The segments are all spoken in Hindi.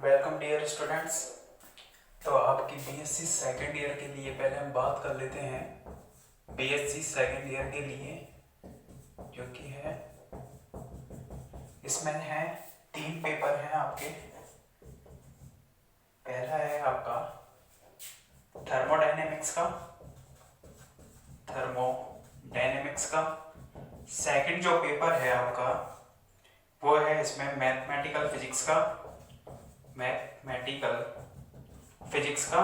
Welcome dear students. तो आपकी बीएससी सेकेंड ईयर के लिए पहले हम बात कर लेते हैं बीएससी सेकेंड ईयर के लिए, जो कि है इसमें है 3 पेपर हैं आपके। पहला है आपका थर्मोडायनेमिक्स का। सेकंड जो पेपर है आपका वो है इसमें मैथमेटिकल फिजिक्स का।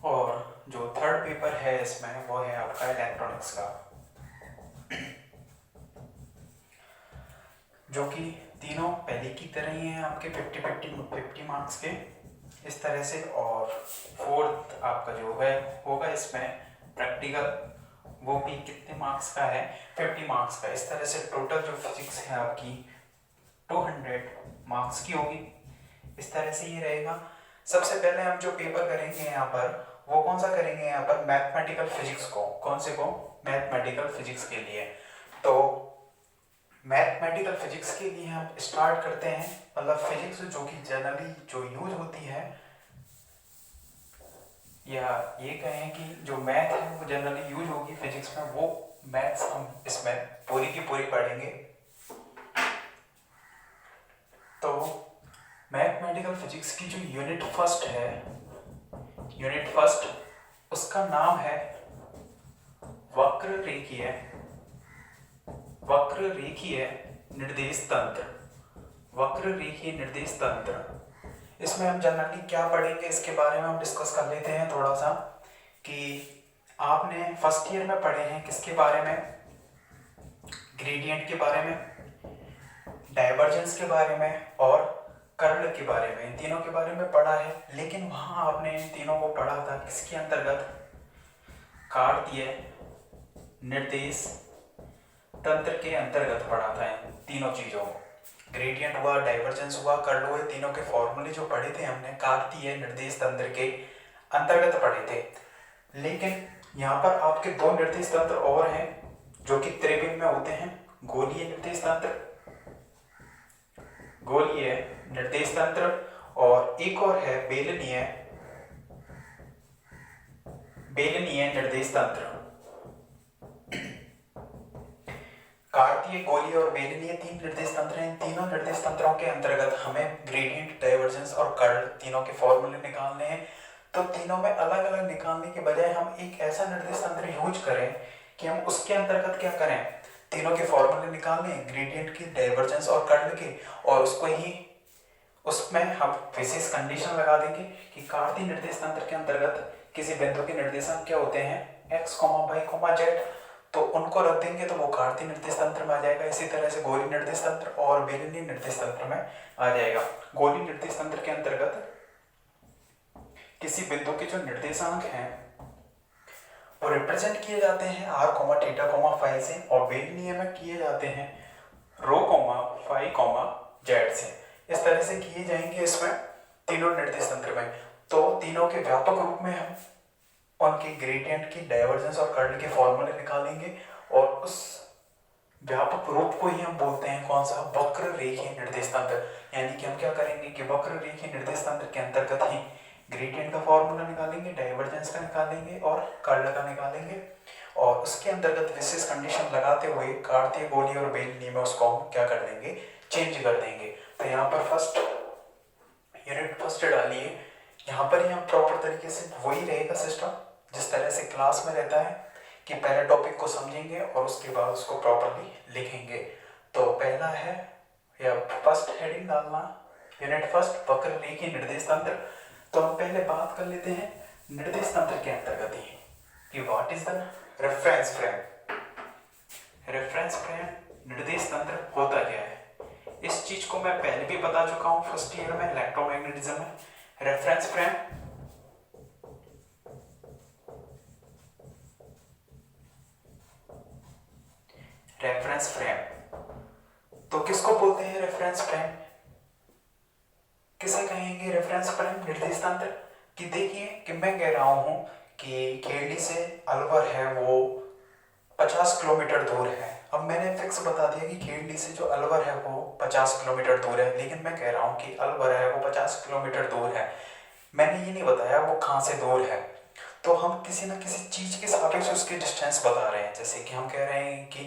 और जो थर्ड पेपर है इसमें वो है आपका इलेक्ट्रॉनिक्स का, जो कि तीनों पहले की तरह ही हैं आपके 50 मार्क्स के इस तरह से। और फोर्थ आपका जो है होगा इसमें प्रैक्टिकल, वो भी कितने मार्क्स का है, 50 मार्क्स का। इस तरह से टोटल जो फिजिक्स है आपकी 200 मार्क्स की होगी। इस तरह से ये रहेगा। सबसे पहले हम जो पेपर करेंगे यहाँ पर वो कौन सा करेंगे, यहाँ पर मैथमेटिकल फिजिक्स को। कौन से को? मैथमेटिकल फिजिक्स के लिए। तो मैथमेटिकल फिजिक्स के लिए हम स्टार्ट करते हैं, मतलब फिजिक्स जो कि जनरली जो यूज होती है, या ये कहें कि जो मैथ है वो जनरली यूज होगी फिजिक्स में, वो मैथ्स हम इसमें पूरी की पूरी पढ़ेंगे। तो मैथमेटिकल फिजिक्स की जो यूनिट फर्स्ट उसका नाम है वक्र रेखीय निर्देश तंत्र। इसमें हम जनरली क्या पढ़ेंगे इसके बारे में हम डिस्कस कर लेते हैं थोड़ा सा। कि आपने फर्स्ट ईयर में पढ़े हैं किसके बारे में? ग्रेडियंट के बारे में, डाइवर्जेंस के बारे में और कर्ल के बारे में। इन तीनों के बारे में पढ़ा है, लेकिन वहां आपने इन तीनों को पढ़ा था किसके अंतर्गत? कार्तीय निर्देश तंत्र के अंतर्गत पढ़ा था इन तीनों चीजों को। ग्रेडियंट हुआ, डाइवर्जेंस हुआ, कर्ल हुए, तीनों के फॉर्मूले जो पढ़े थे हमने कार्तीय निर्देश तंत्र के अंतर्गत पढ़े थे। लेकिन यहाँ पर आपके 2 निर्देश तंत्र और हैं जो कि त्रिविम में होते हैं। गोलीय निर्देश तंत्र और एक और है बेलनीय निर्देश तंत्र। कार्तीय, गोलीय और बेलनीय 3 निर्देश तंत्र हैं। इन तीनों निर्देश तंत्रों के अंतर्गत हमें ग्रेडियंट, डाइवर्जेंस और कर्ल तीनों के फॉर्मूले निकालने हैं। तो तीनों में अलग अलग निकालने के बजाय हम एक ऐसा निर्देश तंत्र यूज करें कि हम उसके अंतर्गत क्या करें, तीनों के फॉर्मूले निकाल लें, ग्रेडियंट की, डाइवर्जेंस और कर्ल के, और उसको ही उसमें हम विशेष कंडीशन लगा देंगे कि कार्तीय निर्देश तंत्र के अंतर्गत किसी बिंदु के निर्देशांक क्या होते हैं, x, y, z। तो उनको रख देंगे तो वो कार्तीय निर्देश तंत्र में आ जाएगा। इसी तरह से गोलीय निर्देश तंत्र और बेलनीय निर्देश तंत्र में आ जाएगा। गोलीय निर्देश तंत्र के अंतर्गत किसी बिंदु के जो निर्देशांक हैं वो रिप्रेजेंट किए जाते हैं r, θ, फाई से, और बेलनीय में किए जाते हैं ρ, फाई, z से। इस तरह से किए जाएंगे इसमें तीनों निर्देश तंत्र में। तो तीनों के व्यापक रूप में हम उनके ग्रेडियंट की, डाइवर्जेंस और कर्ल के फॉर्मूले निकालेंगे, और उस व्यापक रूप को ही हम बोलते हैं कौन सा? वक्र रेखीय निर्देश तंत्र। यानी कि हम क्या करेंगे कि वक्र रेखीय निर्देश तंत्र के अंतर्गत ही ग्रेडियंट का फॉर्मूला निकालेंगे, डाइवर्जेंस का निकालेंगे और कर्ल का निकालेंगे, और उसके अंतर्गत विशेष कंडीशन लगाते हुए कार्तीय, गोलीय और बेलनीय में उसको हम क्या कर देंगे, चेंज कर देंगे। तो यहाँ पर यूनिट फर्स्ट डालिए। यहाँ पर ही हम प्रॉपर तरीके से वही रहेगा सिस्टम जिस तरह से क्लास में रहता है कि पहले टॉपिक को समझेंगे और उसके बाद उसको प्रॉपरली लिखेंगे। तो पहला है, या फर्स्ट हेडिंग डालना, यूनिट फर्स्ट वक्र रेखीय निर्देश तंत्र। तो हम पहले बात कर लेते हैं निर्देश तंत्र के अंतर्गत ही कि what is the reference frame निर्देश तंत्र होता क्या है। इस चीज को मैं पहले भी बता चुका हूं फर्स्ट ईयर में इलेक्ट्रोमैग्नेटिज्म में। रेफरेंस फ्रेम तो किसको बोलते हैं? रेफरेंस फ्रेम किसे कहेंगे? रेफरेंस फ्रेम निर्देश तंत्र। कि देखिए कि मैं कह रहा हूं कि केरली से अलवर है वो 50 किलोमीटर दूर है, अब मैंने फिक्स बता दिया कि खेड़ली से जो अलवर है वो 50 किलोमीटर दूर है, लेकिन मैं कह रहा हूँ कि अलवर है वो 50 किलोमीटर दूर है, मैंने ये नहीं बताया वो कहाँ से दूर है। तो हम किसी ना किसी चीज़ के सापेक्ष उसके डिस्टेंस बता रहे हैं। जैसे कि हम कह रहे हैं कि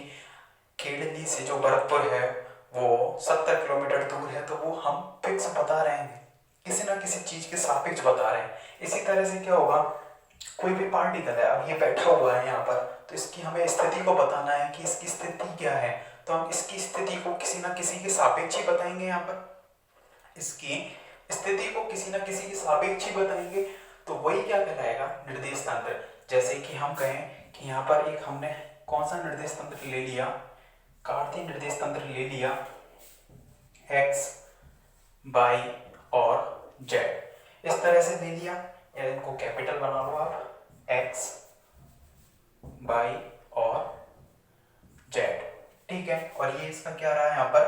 खेड़ली से जो भरतपुर है वो 70 किलोमीटर दूर है, तो वो हम फिक्स बता रहे हैं, किसी ना किसी चीज़ के सापेक्ष बता रहे हैं। इसी तरह से क्या होगा, कोई भी पार्टिकल है, अब ये बैठा हुआ है यहाँ पर, तो इसकी हमें स्थिति को बताना है कि इसकी स्थिति क्या है, तो हम इसकी स्थिति को किसी ना किसी के सापेक्ष ही बताएंगे। यहाँ पर इसकी स्थिति को किसी ना किसी के सापेक्ष ही बताएंगे, तो वही क्या कहलाएगा, निर्देश तंत्र। जैसे कि हम कहें कि यहाँ पर एक हमने कौन सा निर्देश तंत्र ले लिया, कार्तीय निर्देश तंत्र ले लिया, एक्स, वाई और जेड, इस तरह से ले लिया, या इनको कैपिटल बना लो आप, एक्स, वाई और जेड, ठीक है। और ये इसका क्या रहा, यहाँ पर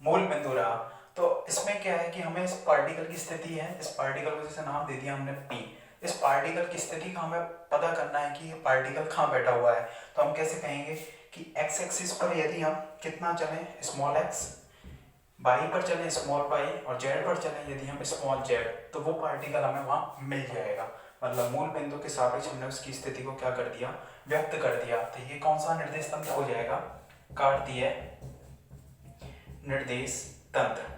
मूल बिंदु रहा। तो इसमें क्या है कि हमें इस पार्टिकल की स्थिति है, इस पार्टिकल को जैसे नाम दे दिया हमने पी, इस पार्टिकल की स्थिति का हमें पता करना है कि ये पार्टिकल कहाँ बैठा हुआ है। तो हम कैसे कहेंगे कि एक्स एक्सिस पर यदि हम कितना चलें, स्मॉल एक्स, बाई पर चलें स्मॉल बाई, और जेड पर चलें यदि हम स्मॉल जेड, तो वो पार्टिकल हमें वहाँ मिल जाएगा। मतलब मूल बिंदु के सापेक्ष हमने उसकी स्थिति को क्या कर दिया, व्यक्त कर दिया। तो ये कौन सा निर्देश तंत्र हो जाएगा, कार्तीय निर्देश तंत्र।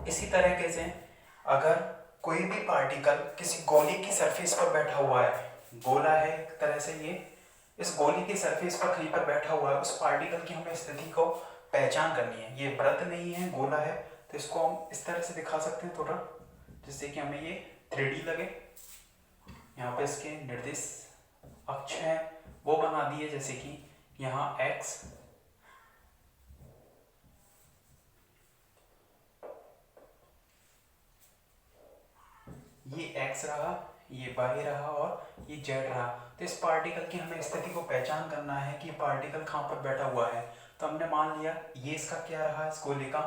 इसी तरीके से अगर कोई भी पार्टिकल किसी गोले की सरफेस पर बैठा हुआ है, गोला है एक तरह से ये, इस गोले की सरफेस पर कहीं पर बैठा हुआ है, उस पार्टिकल की हमें स्थिति को पहचान करनी है। ये वृत्त नहीं है, गोला है, तो इसको हम इस तरह से दिखा सकते हैं थोड़ा, जिससे कि हमें ये 3D लगे। यहाँ पे इसके निर्देश अक्ष है वो बना दिए, जैसे कि यहाँ x, ये x रहा, ये y रहा और ये z रहा। तो इस पार्टिकल की हमें स्थिति को पहचान करना है कि पार्टिकल कहाँ पर बैठा हुआ है। तो हमने मान लिया ये इसका क्या रहा, इस गोले का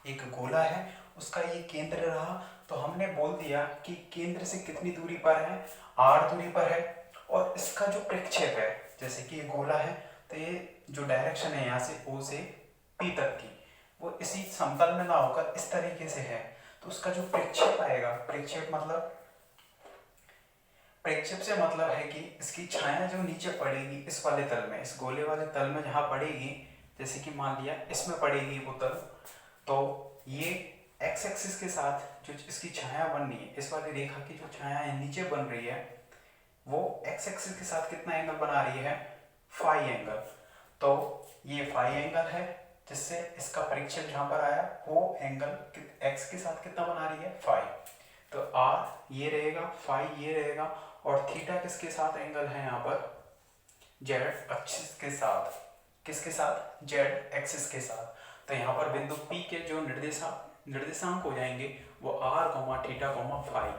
एक गोला है, उसका ये केंद्र रहा। तो हमने बोल दिया कि केंद्र से कितनी दूरी पर है, r दूरी पर है, और इसका जो प्रक्षेप है, जैसे कि ये गोला है, तो ये जो डायरेक्शन है यहाँ से O से P तक की, वो इसी समतल में ना होकर इस तरीके से है। तो उसका जो प्रक्षेप आएगा, प्रक्षेप से मतलब है कि इसकी छाया जो नीचे पड़ेगी इस वाले तल में, इस गोले वाले तल में जहाँ पड़ेगी, जैसे कि मान लिया इसमें पड़ेगी वो तल, तो ये एक्स एक्सिस के साथ जो इसकी छाया बननी है, इस वाली रेखा की जो छाया है नीचे बन रही है, वो एक्स एक्सिस के साथ कितना एंगल बना रही है, फाई एंगल। तो ये फाई एंगल है, जिससे इसका प्रक्षेप जहाँ पर आया वो एंगल एक्स के साथ कितना बना रही है, फाई। तो आर ये रहेगा, फाई ये रहेगा, और थीटा किसके साथ एंगल है यहाँ पर, जेड एक्सिस के साथ, किसके साथ, जेड एक्सिस के साथ। तो यहाँ पर बिंदु P के जो निर्देशांक हो जाएंगे वो आर, थीटा, फाई,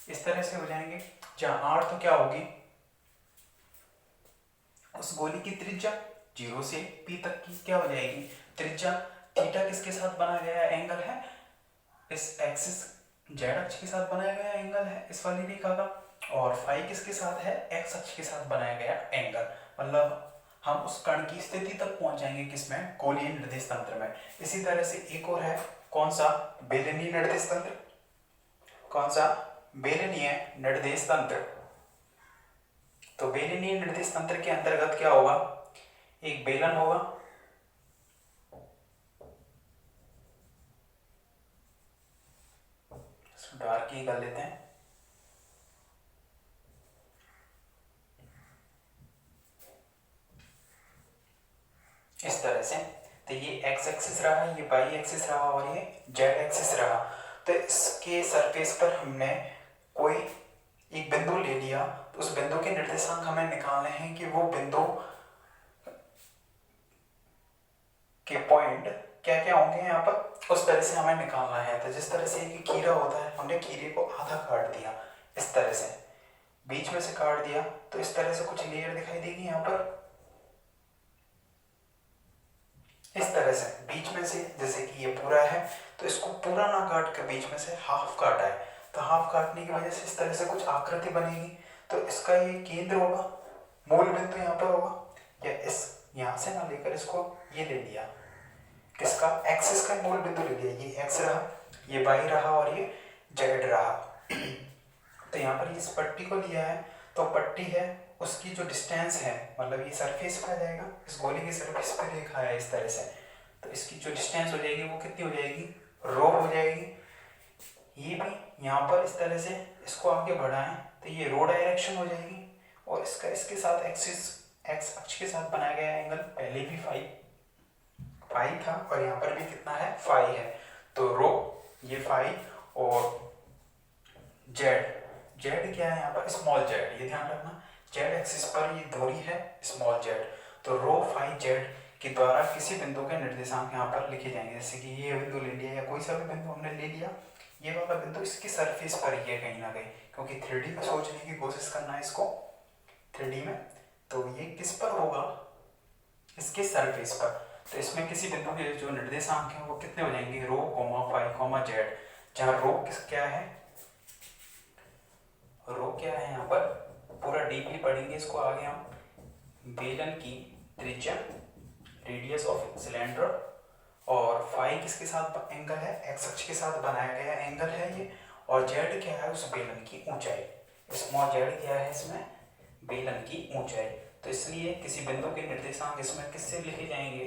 इस तरह से हो जाएंगे। जहाँ आर तो क्या होगी, उस गोली की त्रिज्या 0 से P तक की क्या हो जाएगी, त्रिज्या। थीटा किसके साथ बनाया गया एंगल है, इस एक्सिस जेड अक्ष के साथ बनाया गया एंगल है इस वाली रेखा का, और फाई किसके साथ है, एक्स अक्ष के साथ बनाया गया एंगल। मतलब हम उस कण की स्थिति तक पहुंच जाएंगे किसमें, गोलीय निर्देश तंत्र में। इसी तरह से एक और है, कौन सा, बेलनीय निर्देश तंत्र। कौन सा, बेलनीय निर्देश तंत्र। तो बेलनीय निर्देश तंत्र के अंतर्गत क्या होगा, एक बेलन होगा, डार्क ही कर लेते हैं, इस तरह से। तो ये एक्स एक्सिस रहा, ये वाई एक्सिस रहा, और ये जेड एक्सिस रहा। तो इसके सरफेस पर हमने कोई एक बिंदु ले लिया, तो उस बिंदु के निर्देशांक हमें निकालने हैं कि वो बिंदु के पॉइंट क्या क्या होंगे यहाँ पर, उस तरह से हमें निकालना है। तो जिस तरह से एक खीरा होता है, हमने खीरे को आधा काट दिया, इस तरह से बीच में से काट दिया, तो इस तरह से कुछ लेयर दिखाई देगी यहाँ पर, इस तरह से बीच में से, जैसे कि ये पूरा है तो इसको पूरा ना काट कर बीच में से हाफ काटा है, तो हाफ काटने की वजह से इस तरह से कुछ आकृति बनेगी। तो इसका ये केंद्र होगा, मूल बिंदु यहाँ पर होगा, या इस यहाँ से ना लेकर इसको ये ले लिया, किसका, एक्सिस का मूल बिंदु ले लिया, ये एक्स रहा, ये वाई रहा और ये जेड रहा। तो यहाँ पर इस पट्टी को लिया है, तो पट्टी है उसकी जो डिस्टेंस है, मतलब ये सरफेस पे आ जाएगा, इस गोले की सरफेस पे लिखा है इस तरह से, तो इसकी जो डिस्टेंस हो जाएगी वो कितनी हो जाएगी, रो हो जाएगी। ये भी यहाँ पर इस तरह से इसको आगे बढ़ाएं तो ये रो डायरेक्शन हो जाएगी, और इसका इसके साथ एक्सिस, एक्स अक्ष के साथ बनाया गया एंगल पहले भी फाई था और यहाँ पर भी कितना है, फाई है, तो रो ये फाई और जेड, जेड क्या है यहाँ पर, स्मॉल जेड, ये ध्यान रखना, जेड एक्सिस पर ये दूरी है स्मॉल जेड, तो रो फाई जेड के द्वारा किसी बिंदु के निर्देशांक यहाँ पर लिखे जाएंगे। जैसे कि ये बिंदु ले लिया या कोई सा भी बिंदु हमने ले लिया, ये वाला बिंदु इसकी सरफेस पर ही है कहीं ना कहीं, क्योंकि 3D में सोचने की कोशिश करना है इसको 3D में, तो ये किस पर होगा, इसके सरफेस पर। तो इसमें किसी बिंदु के जो निर्देशांक हैं वो कितने हो जाएंगे, rho comma phi comma Z, जहाँ रो क्या है, रो क्या है यहाँ पर पूरा डीपली पढ़ेंगे इसको आगे हम, बेलन की त्रिज्या, रेडियस ऑफ सिलेंडर, और फाई किसके साथ एंगल है, एक्स अक्ष के साथ बनाया गया एंगल है ये, और जेड क्या है उस बेलन की ऊंचाई, स्मॉल जेड क्या है इसमें, बेलन की ऊंचाई। तो इसलिए किसी बिंदु के निर्देशांक इसमें किससे लिखे जाएंगे,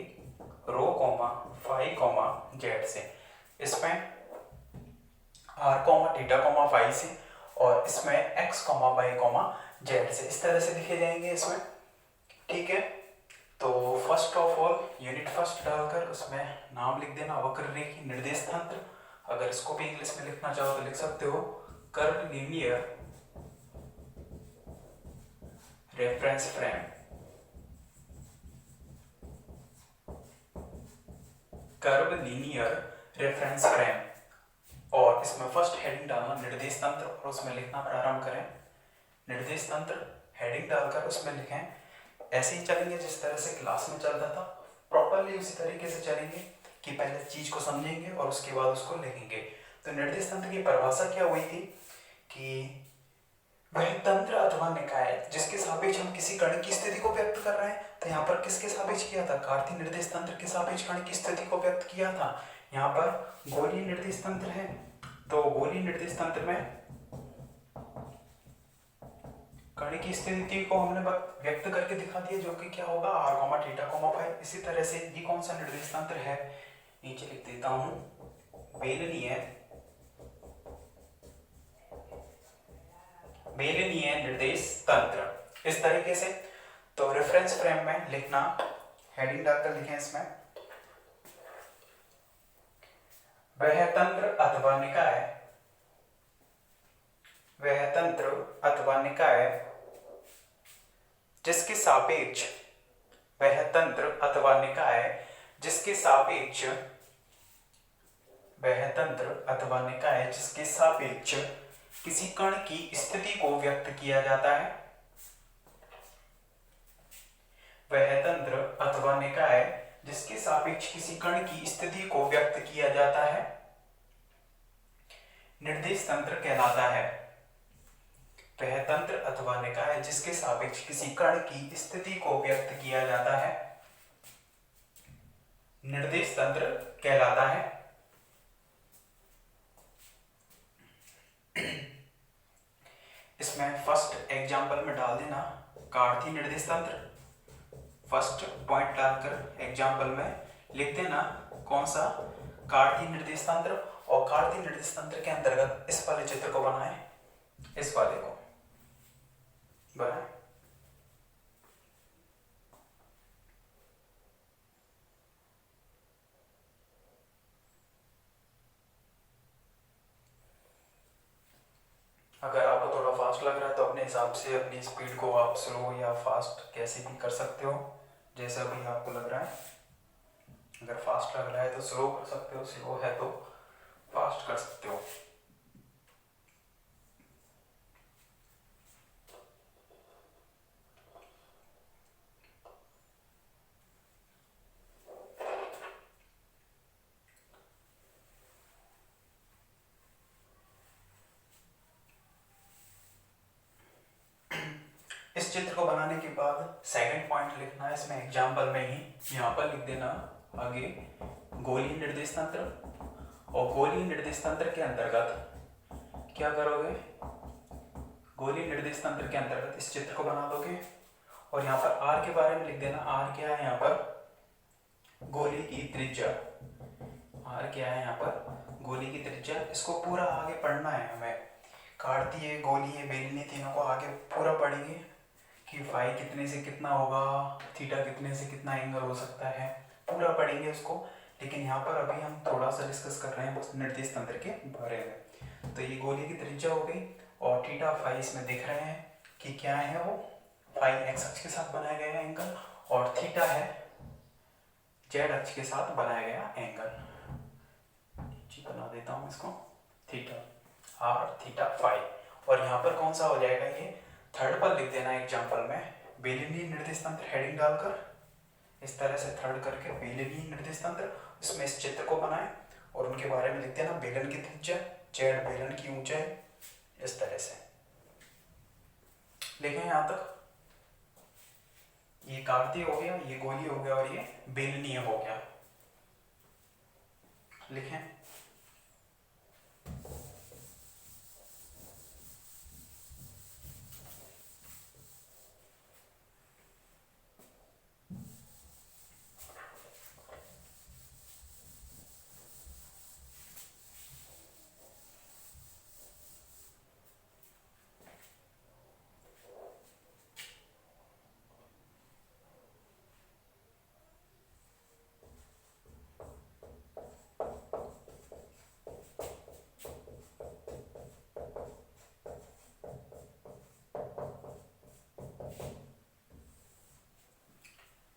rho comma phi comma z से, इसमें r comma theta comma phi से, और इसमें x comma y comma z से, इस तरह से लिखे जाएंगे इसमें, ठीक है। तो first of all unit first डालकर उसमें नाम लिख देना, वक्ररेखी निर्देश तंत्र, अगर इसको भी इंग्लिश में लिखना चाहो तो लिख सकते हो, curve linear reference frame, curve linear reference frame, और इसमें फर्स्ट हेडिंग डालना निर्देश तंत्र, और उसमें लिखना प्रारंभ करें निर्देश तंत्र, हेडिंग डालकर उसमें लिखें। ऐसे ही चलेंगे जिस तरह से क्लास में चल रहा था, प्रॉपरली उसी तरीके से चलेंगे कि पहले चीज को समझेंगे और उसके बाद उसको लिखेंगे। तो निर्देश तंत्र की परिभाषा क्या हुई थी कि वह तंत्र अथवा निकाय जिसके सापेक्ष हम किसी कण की स्थिति को व्यक्त कर रहे हैं, तो यहाँ पर किसके सापेक्ष किया था, कार्तीय निर्देश तंत्र के सापेक्ष कण की स्थिति को व्यक्त किया था। यहाँ पर गोलीय निर्देश तंत्र है, तो गोलीय निर्देश तंत्र में कण की स्थिति को हमने व्यक्त करके दिखा दिया, जो कि क्या होगा, r comma theta comma phi. इसी तरह से ये कौन सा निर्देश तंत्र है, नीचे लिख देता हूं, बेलनीय निर्देश तंत्र, इस तरीके से। तो रेफरेंस फ्रेम में लिखना, हेडिंग डालकर लिखें इसमें, वह तंत्र अथवा निकाय, वह तंत्र अथवा निकाय जिसके सापेक्ष, वह तंत्र अथवा निकाय जिसके सापेक्ष, वह तंत्र अथवा निकाय जिसके सापेक्ष किसी कण की स्थिति को व्यक्त किया जाता है, वह तंत्र अथवा निकाय जिसके सापेक्ष किसी कण की स्थिति को व्यक्त किया जाता है, निर्देश तंत्र कहलाता है। वह तंत्र अथवा निकाय जिसके सापेक्ष किसी कण की स्थिति को व्यक्त किया जाता है, निर्देश तंत्र कहलाता है। इसमें फर्स्ट एग्जांपल में डाल देना कार्तीय निर्देश तंत्र, फर्स्ट पॉइंट डालकर एग्जांपल में लिख देना कौन सा, कार्तीय निर्देश तंत्र, और कार्तीय निर्देश तंत्र के अंतर्गत इस वाले चित्र को बनाएं, इस वाले को बनाएं। अगर आपको थोड़ा फास्ट लग रहा है तो अपने हिसाब से अपनी स्पीड को आप स्लो या फास्ट कैसे भी कर सकते हो, जैसा भी आपको लग रहा है। अगर फास्ट लग रहा है तो स्लो कर सकते हो, स्लो है तो फास्ट कर सकते हो। इस चित्र को बनाने के बाद सेकंड पॉइंट लिखना है इसमें एग्जाम्पल में ही, यहाँ पर लिख देना आगे गोलीय निर्देश तंत्र। और गोलीय निर्देश तंत्र के अंतर्गत क्या करोगे, गोलीय निर्देश तंत्र के अंतर्गत इस चित्र को बना दोगे। और यहाँ पर आर के बारे में लिख देना, आर क्या है यहाँ पर गोली की त्रिज्या, आर क्या है यहाँ पर गोली की त्रिज्या। इसको पूरा आगे पढ़ना है हमें, काटतीय गोलीय बेलनी तीनों को आगे पूरा पढ़ेंगे कि फाई कितने से कितना होगा, थीटा कितने से कितना एंगल हो सकता है, पूरा पढ़ेंगे उसको। लेकिन यहाँ पर अभी हम थोड़ा सा डिस्कस कर रहे हैं बस निर्देश तंत्र के बारे में। तो ये गोली की त्रिज्या हो गई और थीटा फाई इसमें देख रहे हैं कि क्या है, वो फाई एक्स अक्ष के साथ बनाया गया एंगल और थीटा है जेड अक्ष के साथ बनाया गया एंगल। बना देता हूँ इसको, थीटा आर थीटा फाई। और यहाँ पर कौन सा हो जाएगा, ये थर्ड पर लिख देना एग्जाम्पल में बेलनी निर्देश तंत्र हेडिंग डालकर, इस तरह से थर्ड करके बेलनी निर्देश तंत्र, इसमें इस चित्र को बनाए और उनके बारे में लिख देना बेलन की त्रिज्या, जेड बेलन की ऊंचाई, इस तरह से लिखें। यहाँ तक ये कागती हो गया, ये गोली हो गया और ये बेलनीय हो गया, लिखें।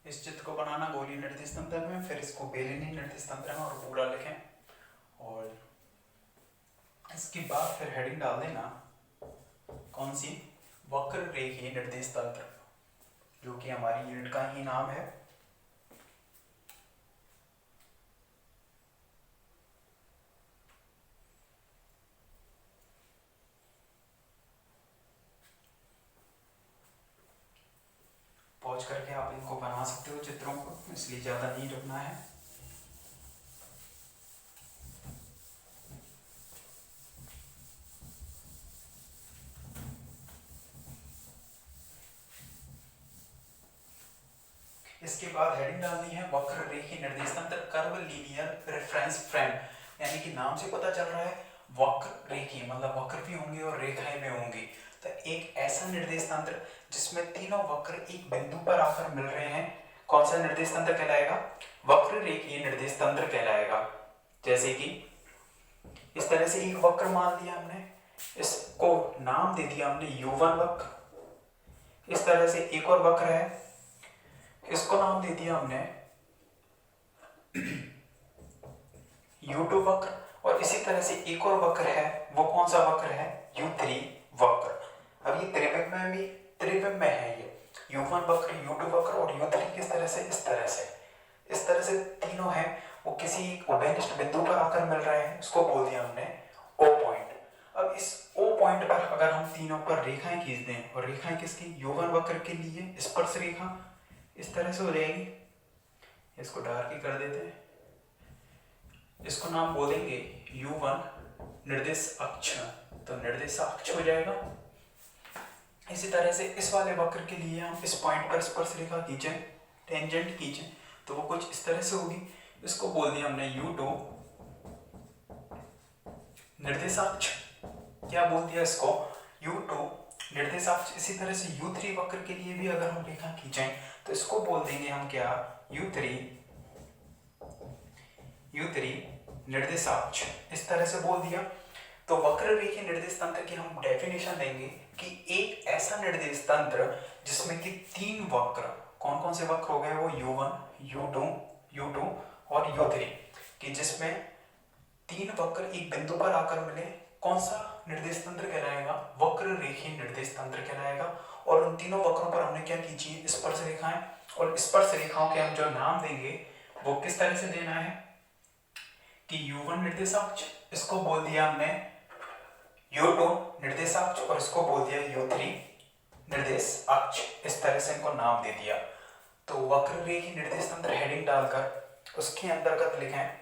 इस चित्र को बनाना गोलीय निर्देश तंत्र में, फिर इसको बेलनी निर्देश तंत्र में और पूरा लिखें। और इसके बाद फिर हेडिंग डाल देना कौन सी, वक्र रेखीय निर्देश तंत्र, जो कि हमारी यूनिट का ही नाम है। पॉज करके आप इनको बना सकते हो चित्रों को, इसलिए ज्यादा नहीं रुकना है। इसके बाद हेडिंग डालनी है वक्र रेखीय निर्देश तंत्र कर्व लीनियर रेफरेंस फ्रेम, यानी कि नाम से पता चल रहा है वक्र रेखीय मतलब वक्र भी होंगे और रेखाएं भी होंगी। तो एक ऐसा निर्देश तंत्र जिसमें तीनों वक्र एक बिंदु पर आकर मिल रहे हैं, कौन सा निर्देश तंत्र कहलाएगा, वक्र रेखीय निर्देश तंत्र कहलाएगा। जैसे कि इस तरह से एक वक्र मान लिया हमने, इसको नाम दे दिया हमने u1 वक्र। इस तरह से एक और वक्र है, इसको नाम दे दिया हमने u2 वक्र। और इसी तरह से एक और वक्र है, वो कौन सा वक्र है, u3 वक्र। अब ये त्रिविम में है, ये u1 वक्र, u2 वक्र और u3 किस तरह से, इस तरह से तीनों हैं, वो किसी उभयनिष्ठ बिंदु पर आकर मिल रहे हैं, उसको बोल दिया हमने O पॉइंट। अब इस O पॉइंट पर अगर हम तीनों पर रेखाएं खींच दें, और रेखाएं किसकी, u1 वक्र के लिए स्पर्श रेखा इस तरह से हो जाएगी, इसको डार्क ही कर देते हैं, इसको नाम बोलेंगे u1 निर्देश अक्ष, तो निर्देश अक्ष हो जाएगा। इसी तरह से इस वाले वक्र के लिए हम इस पॉइंट पर स्पर्श रेखा खींचें, टेंजेंट खींचें, तो वो कुछ इस तरह से होगी, इसको बोल दिया हमने u2 निर्देशाक्ष। क्या बोल दिया इसको, u2 निर्देशाक्ष। इसी तरह से u3 वक्र के लिए भी अगर हम रेखा खींचें तो इसको बोल देंगे हम क्या, u3 निर्देशाक्ष, इस तरह से बोल दिया। तो वक्र रेखीय निर्देश तंत्र की हम डेफिनेशन देंगे कि एक ऐसा निर्देश तंत्र जिसमें कि तीन वक्र, कौन कौन से वक्र हो गए, वो u1 u2 और u3, कि जिसमें तीन वक्र एक बिंदु पर आकर मिले, कौन सा निर्देश तंत्र कहलाएगा, वक्र रेखीय निर्देश तंत्र कहलाएगा। और उन तीनों वक्रों पर हमने क्या खींची, स्पर्श रेखाएं, और स्पर्श रेखाओं के हम जो नाम देंगे वो किस तरह से देना है कि u1 निर्देशाक्ष, इसको बोल दिया हमने u2 निर्देशाक्ष, और इसको बोल दिया u3 निर्देश अक्ष, इस तरह से इनको नाम दे दिया। तो वक्र रेखीय निर्देश तंत्र हेडिंग डालकर उसके अंतर्गत लिखें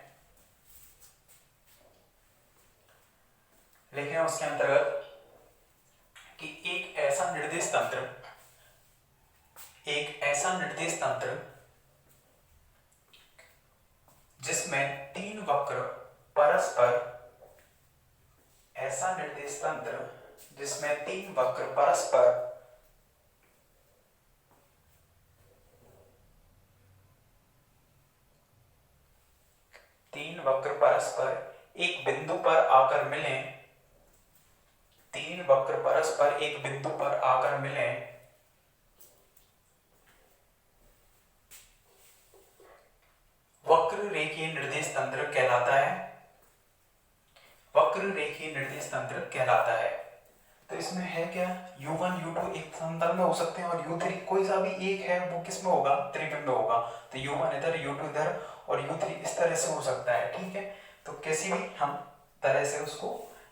उसके अंतर्गत कि एक ऐसा निर्देश तंत्र जिसमें तीन वक्र परस्पर एक बिंदु पर आकर मिलें, वक्र रेखीय निर्देश तंत्र कहलाता है। तो इसमें है क्या, U1 U2 एक समतल में हो सकते हैं और U3 कोई सा भी एक है वो किस में होगा, त्रिभुज में होगा। तो U1 इधर, U2 इधर और U3 इस तरह से हो सकता है, ठीक है। तो किसी भी हम तरह से उसको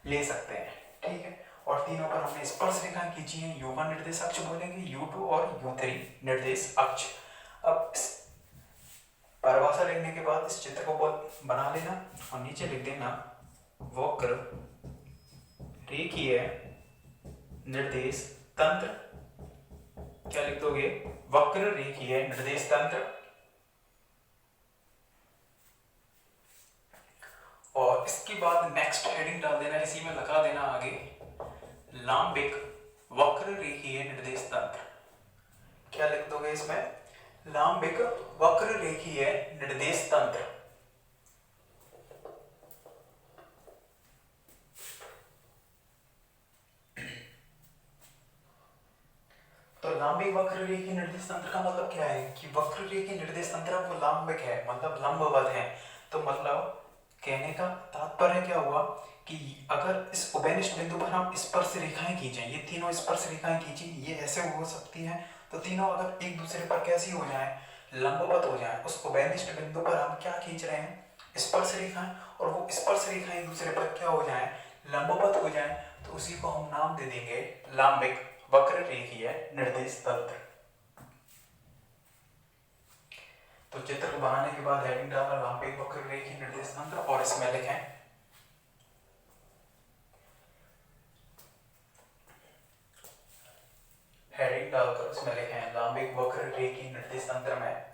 ले सकते हैं, ठीक है। और तीनों पर हमने स्पर्श रेखाएं खींची हैं, U1 निर्देश अक्ष बोलेंगे, U2 और U3 निर्देश अक्ष। अब परिभाषा लिखने के बाद इस चित्र को बना लेना और नीचे लिख देना वक्र रेखीय निर्देश तंत्र। क्या लिख दोगे, वक्र रेखीय निर्देश तंत्र। और इसके बाद नेक्स्ट हेडिंग डाल देना, इसी में लगा देना आगे लांबिक वक्र रेखीय निर्देश तंत्र। क्या लिख दोगे इसमें, लांबिक वक्र रेखीय निर्देश तंत्र। तो लांबिक वक्र रेखीय निर्देश तंत्र का मतलब क्या है कि वक्र रेखीय निर्देश तंत्र वो लांबिक है, मतलब लंबवत है। तो मतलब कहने का तात्पर्य क्या हुआ कि अगर इस उभयनिष्ठ बिंदु पर हम स्पर्श रेखाएं खींचें, ये तीनों स्पर्श रेखाएं खींची, ये ऐसे हो सकती हैं, तो तीनों अगर एक दूसरे पर कैसी हो जाएं, लंबवत हो जाएं, उस उभयनिष्ठ बिंदु पर हम क्या खींच रहे हैं, स्पर्श रेखाएं, और वो स्पर्श रेखाएं एक दूसरे पर क्या हो जाएं, लंबवत हो जाएं, तो उसी को हम नाम दे देंगे लांबिक वक्र रेखीय निर्देश तंत्र। तो चित्र को बनाने के बाद हेडिंग डालना लांबिक वक्र रेखीय निर्देश तंत्र और इसमें लिखें हेडिंग डालकर उसमें लिखें लांबिक वक्र रेखीय निर्देश तंत्र में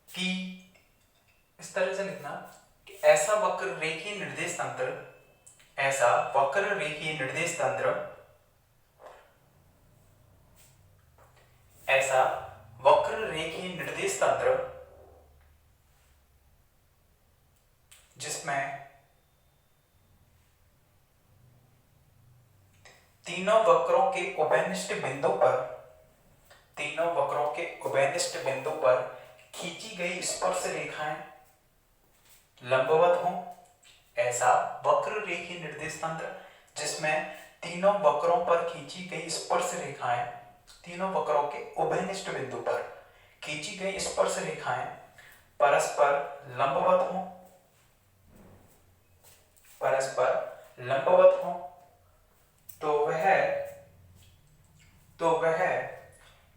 कि इस तरह से लिखना कि ऐसा वक्र रेखीय निर्देश तंत्र जिसमें तीनों वक्रों के उभयनिष्ठ बिंदु पर खींची गई स्पर्श रेखाएं लंबवत हों, ऐसा वक्र रेखीय निर्देश तंत्र जिसमें तीनों वक्रों पर खींची गई स्पर्श रेखाएं, तीनों वक्रों के उभयनिष्ठ बिंदु पर खींची गई स्पर्श रेखाएं परस्पर लंबवत हों, तो वह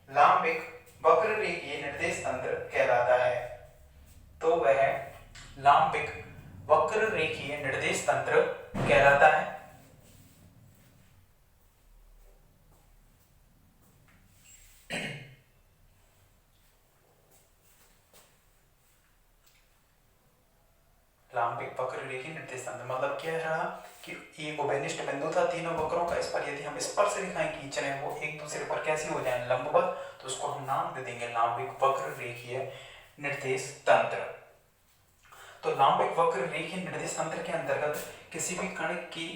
लांबिक वक्र रेखीय निर्देश तंत्र कहलाता है। तो वह लांबिक वक्र रेखीय निर्देश तंत्र कहलाता है। लांबिक वक्र रेखीय निर्देश तंत्र मतलब क्या रहा कि एक उभयनिष्ठ बिंदु था तीनों वक्रों का, इस पर यदि हम स्पर्श रेखाएं खींच रहे हैं वो एक दूसरे पर कैसी हो जाए, लंबवत, तो उसको हम नाम दे देंगे लांबिक वक्र रेखीय निर्देश तंत्र। तो लांबिक वक्र रेखीय निर्देश तंत्र के अंतर्गत किसी भी कण की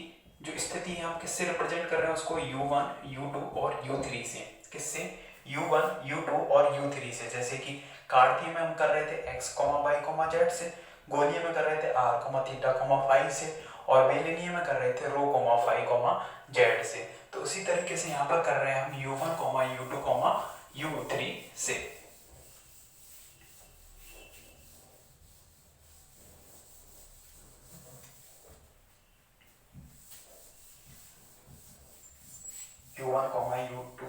जो स्थिति है हम किससे रिप्रेजेंट कर रहे हैं उसको U1, U2 और U3 से। किससे, U1, U2 और U3 से। जैसे कि कार्तीय में हम कर रहे थे x, y, z से, गोलीय में कर रहे थे r, थीटा, फाई से, और बेलनीय में कर रहे थे रो, फाई, जेड से। तो उसी तरीके से यहाँ पर कर रहे हैं हम u1, u2, u3 से। u1, u2,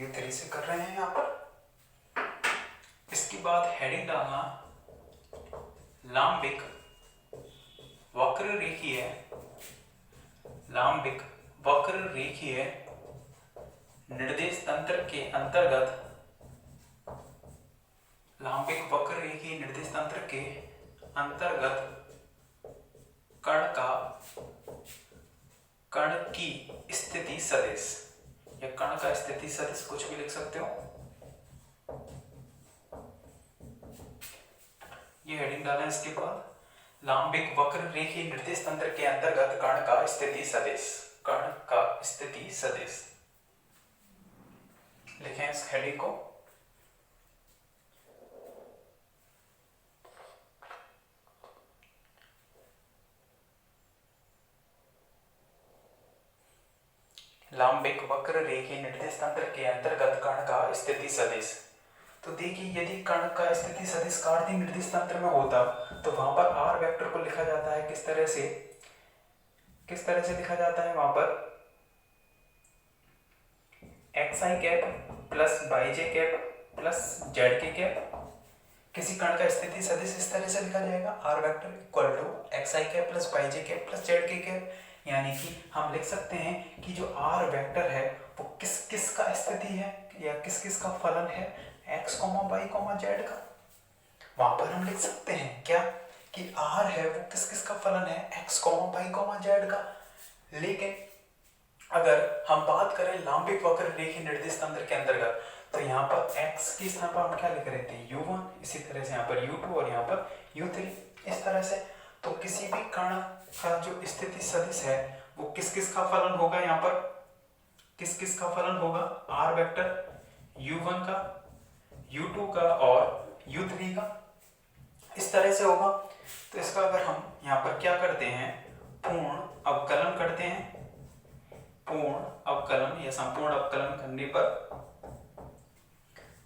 u3 से कर रहे हैं यहाँ पर। इसके बाद हेडिंग डालना लांबिक वक्र रेखीय, लांबिक वक्र रेखीय निर्देश तंत्र के अंतर्गत, लांबिक वक्र रेखीय निर्देश तंत्र के अंतर्गत कण की स्थिति सदिश, या कण का स्थिति सदिश, कुछ भी लिख सकते हो। ये हेडिंग डाला। इसके बाद लांबिक वक्र रेखीय निर्देश तंत्र के अंतर्गत कण का स्थिति सदिश, कण का स्थिति सदिश लिखें इस हेडिंग को। लांबिक वक्र रेखीय निर्देश तंत्र के अंतर्गत कण का स्थिति सदिश। तो देखिए, यदि कण का स्थिति सदिश कार्तीय निर्देश तंत्र में होता तो वहां पर r वेक्टर को लिखा जाता है किस तरह से लिखा जाता है, वहां पर xi cap plus yj cap plus zk cap. किसी कण का स्थिति सदिश इस तरह से लिखा जाएगा, r vector equal to xi cap plus yj cap plus zk cap. यानी कि हम लिख सकते हैं कि जो r वेक्टर है वो किस किस का स्थिति है या किस किस का फलन है, x, y, z का। वहां पर हम लिख सकते हैं क्या कि r है वो किस किस का फलन है, x, y, z का। लेकिन अगर हम बात करें लांबिक वक्र रेखीय निर्देश तंत्र के अंतर्गत, तो यहाँ पर x की स्थान पर हम क्या लिख रहे थे, u1, इसी तरह से यहाँ पर u2 और यहाँ पर u3, इस तरह से। तो किसी भी कण का जो स्थिति सदिश है वो किस किस का फलन होगा, यहाँ पर किस किस का फलन होगा, r वेक्टर u1 का, u2 का और u3 का, इस तरह से होगा। तो इसका अगर हम यहाँ पर क्या करते हैं, पूर्ण अवकलन करते हैं, पूर्ण अवकलन या संपूर्ण अवकलन करने पर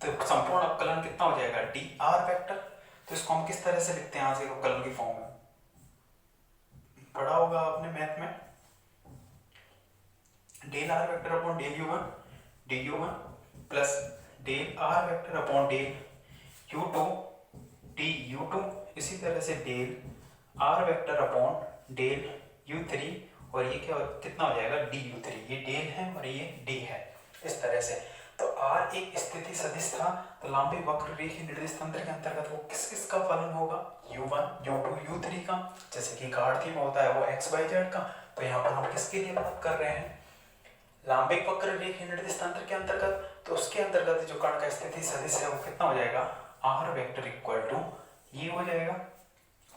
तो संपूर्ण अवकलन कितना हो जाएगा, dr वेक्टर। तो इसको हम किस तरह से लिखते हैं, यहाँ से अवकलन की फॉर्म में पढ़ा होगा आपने मैथ में, del r vector upon del u1 plus del r vector upon del u2 du2, इसी तरह से del r vector upon del u3, और ये क्या कितना हो जाएगा, du3। ये डेल है और ये d है, इस तरह से। तो r एक स्थिति सदिश था, तो लांबिक वक्र रेखीय निर्देश तंत्र के अंतर्गत वो किस किस का फलन होगा, u1, u2, u3 का। जैसे कि कार्तीय में होता है वो x, y, z का। तो यहाँ पर हम किसके लिए बात कर रहे हैं, लांबिक वक्र रेखीय निर्देश तंत्र के अंतर्गत। तो उसके अंतर्गत जो कण का स्थिति सदिश है वो कितना हो जाएगा, r वेक्टर इक्वल टू ये हो जाएगा।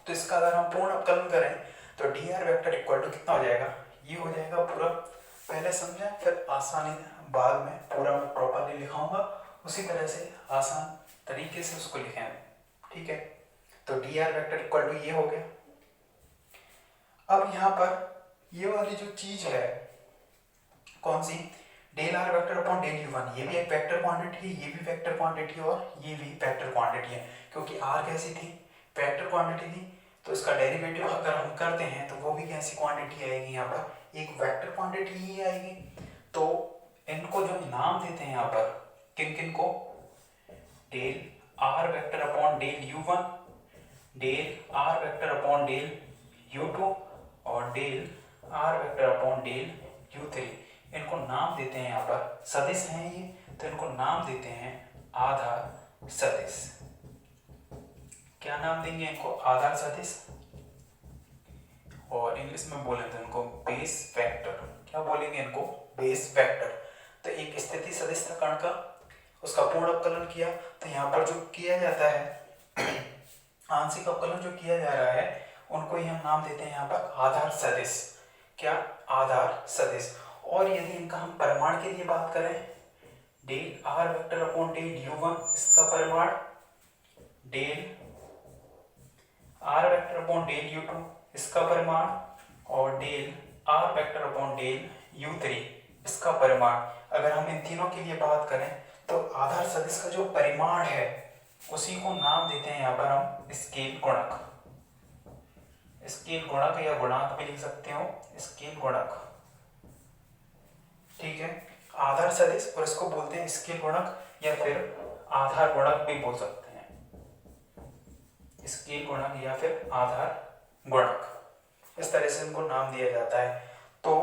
तो इसका अगर हम पूर्ण अवकलन करें तो dr वेक्टर इक्वल टू कितना हो जाएगा, ये हो जाएगा पूरा। पहले समझें, फिर आसानी बाद में पूरा प्रॉपर्ली लिखाऊंगा, उसी तरह से आसान तरीके से उसको लिखें, ठीक है। तो dr वेक्टर इक्वल टू ये हो गया। अब यहाँ पर ये वाली जो चीज है कौन सी, del r vector upon del u1, ये भी एक वेक्टर क्वांटिटी है, ये भी वेक्टर क्वांटिटी है और ये भी वेक्टर क्वांटिटी है। क्योंकि r कैसी थी, वेक्टर क्वांटिटी थी, तो इसका डेरिवेटिव अगर हम करते हैं तो वो भी कैसी क्वांटिटी आएगी, यहाँ पर एक वेक्टर क्वांटिटी ही आएगी। तो इनको जो नाम देते हैं यहाँ पर, किन किन को, del r vector upon del u1, del r vector upon del u2 और del r vector upon del u3, इनको नाम देते हैं, यहाँ पर सदिश हैं ये, तो इनको नाम देते हैं आधार सदिश। क्या नाम देंगे इनको, आधार सदिश, और इंग्लिश में बोले तो इनको बेस वेक्टर। क्या बोलेंगे इनको, बेस वेक्टर। तो एक स्थिति सदिश था कण का, उसका पूर्ण अवकलन किया, तो यहाँ पर जो किया जाता है आंशिक अवकलन जो किया जा रहा है उनको ही हम नाम देते हैं यहाँ पर आधार सदिश। क्या, आधार सदिश। और यदि इनका हम परिमाण के लिए बात करें, del r vector upon del u1, इसका परिमाण del r vector upon del u2 इसका परिमाण और del r vector upon del u3 इसका परिमाण। अगर हम इन तीनों के लिए बात करें तो आधार सदिश का जो परिमाण है उसी को नाम देते हैं यहाँ पर हम स्केल गुणक। स्केल गुणक या गुणांक भी लिख सकते हो, स्केल गुणक, ठीक है। आधार सदिश और इसको बोलते हैं स्केल गुणक या फिर आधार गुणक भी बोल सकते हैं, स्केल गुणक या फिर आधार गुणक, इस तरह से इनको नाम दिया जाता है। तो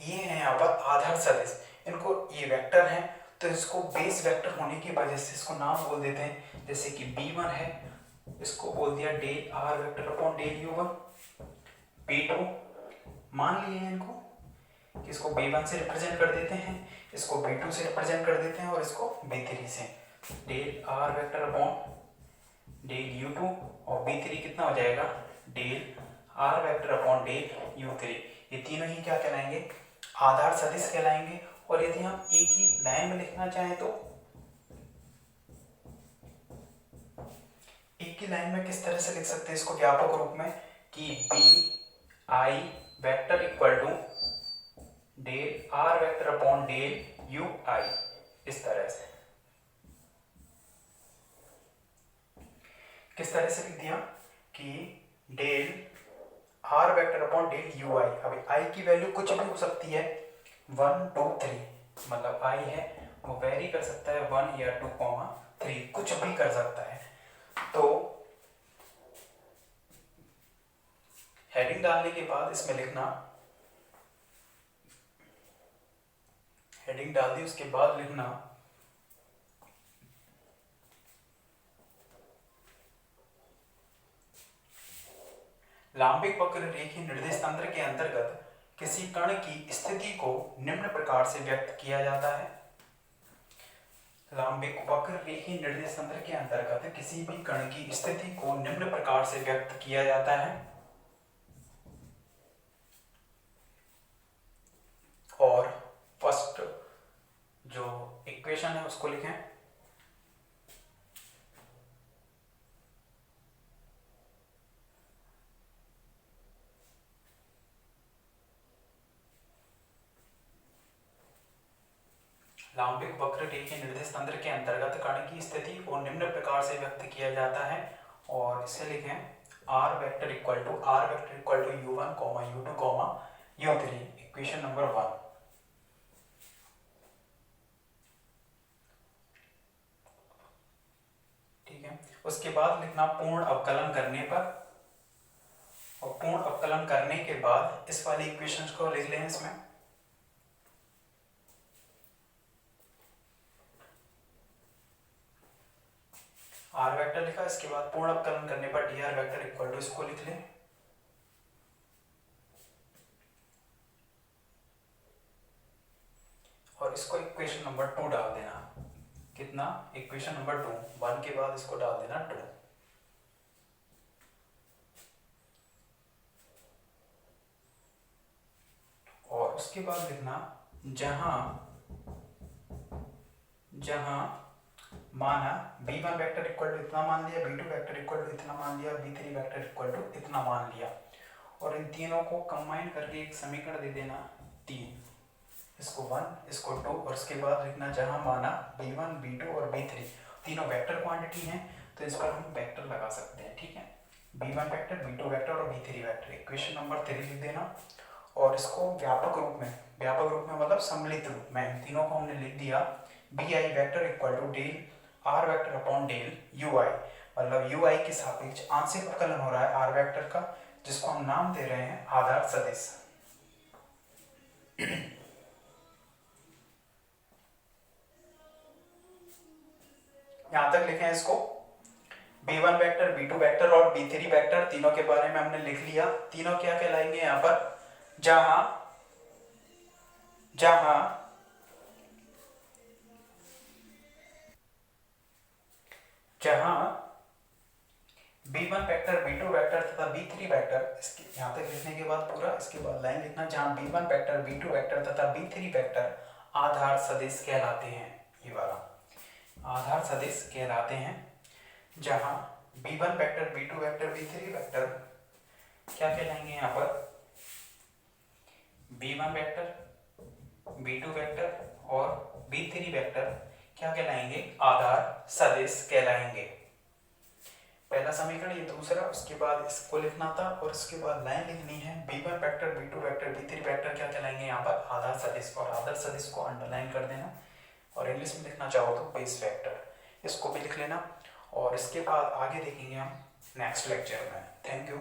ये है यहाँ पर आधार सदिश। इनको ये वेक्टर है तो इसको बेस वेक्टर होने की वजह से इसको नाम बोल देते हैं। जैसे कि b1 है, इसको बोल दिया del r vector upon del u1। b2 मान लिए इनको कि इसको b1 से रिप्रेजेंट कर देते हैं, इसको b2 से रिप्रेजेंट कर देते हैं और इसको b3 से। Del r vector upon del u2 और b3 कितना हो जाएगा, del r vector upon del u3। ये तीनों ही क्या कहलाएंगे, आधार सदिश कहलाएंगे। और यदि हम एक ही लाइन में लिखना चाहें तो एक ही लाइन में किस तरह से लिख सकते हैं इसको व्यापक रूप में कि b i vector equal to del r vector upon del u i, इस तरह से। किस तरह से लिख दिया कि del r vector upon del u i. अभी आई की वैल्यू कुछ भी हो सकती है, 1 2 3, मतलब आई है वो वेरी कर सकता है 1 या 2 3, कुछ भी कर सकता है। तो हेडिंग डालने के बाद इसमें लिखना, हेडिंग डाल दी उसके बाद लिखना लांबिक वक्र रेखीय निर्देश तंत्र के अंतर्गत किसी कण की स्थिति को निम्न प्रकार से व्यक्त किया जाता है। लांबिक वक्र रेखीय निर्देश तंत्र के अंतर्गत किसी भी कण की स्थिति को निम्न प्रकार से व्यक्त किया जाता है। और फर्स्ट जो इक्वेशन है उसको लिखें, लांबिक वक्र रेखीय निर्देश तंत्र के अंतर्गत कण की स्थिति को निम्न प्रकार से व्यक्त किया जाता है। और इसे लिखें r vector equal to u1, u2, u3, equation number 1। ठीक है, उसके बाद लिखना पूर्ण अवकलन करने पर, और पूर्ण अवकलन करने के बाद इस वाली इक्वेशंस को लिख लें। इसमें आर वेक्टर लिखा, इसके बाद पूर्ण अवकलन करने पर d r vector equal to, इसको लिख लें। और इसको इक्वेशन नंबर 2 डाल देना। कितना, इक्वेशन नंबर 2, 1 के बाद इसको डाल देना 2। और उसके बाद लिखना जहां जहां माना b1 वेक्टर इक्वल टू इतना मान लिया, b2 वेक्टर इक्वल टू इतना मान लिया, b3 वेक्टर इक्वल टू इतना मान लिया, और इन तीनों को कंबाइन करके एक समीकरण दे देना 3, इसको 1 इसको 2, और उसके बाद लिखना जहां माना b1 b2 और b3 तीनों वेक्टर क्वांटिटी हैं तो इस पर हम वेक्टर लगा सकते हैं। ठीक है, b1 वेक्टर, b2 वेक्टर और b3 वेक्टर, इक्वेशन नंबर 3 लिख देना। और इसको व्यापक रूप में मतलब सम्मिलित रूप में इन तीनों को हमने लिख दिया, b i vector equal to del r vector upon del u i, मतलब यू आई के सापेक्ष आंशिक अवकलन हो रहा है आर वेक्टर का, जिसको हम नाम दे रहे हैं आधार सदिश। यहां तक लिखें इसको, b1 वेक्टर, b2 वेक्टर और b3 वेक्टर तीनों के बारे में हमने लिख लिया। तीनों क्या कहलाएंगे यहां पर, जहां b1 वेक्टर, b2 वेक्टर तथा b3 वेक्टर, इसके यहां तक लिखने के बाद पूरा, इसके बाद लाइन लिखना जहां b1 वेक्टर, b2 वेक्टर तथा b3 वेक्टर आधार सदिश कहलाते हैं। ये वाला आधार सदिश कहलाते हैं, जहां B1 vector, B2 vector, B3 vector क्या कहलाएंगे यहाँ पर? B1 वेक्टर, B2 वेक्टर और B3 वेक्टर क्या कहलाएंगे? आधार सदिश कहलाएंगे। पहला समीकरण ये दूसरा, उसके बाद इसको लिखना था और उसके बाद लाइन लिखनी है। B1 vector, B2 vector, B3 vector क्या कहलाएंगे यहाँ पर? आधार सदिश। और आधार सदिश को अंडरलाइन कर देना और इंग्लिश में लिखना चाहो तो बेस वेक्टर, इसको भी लिख लेना। और इसके बाद आगे देखेंगे हम नेक्स्ट लेक्चर में। Thank you.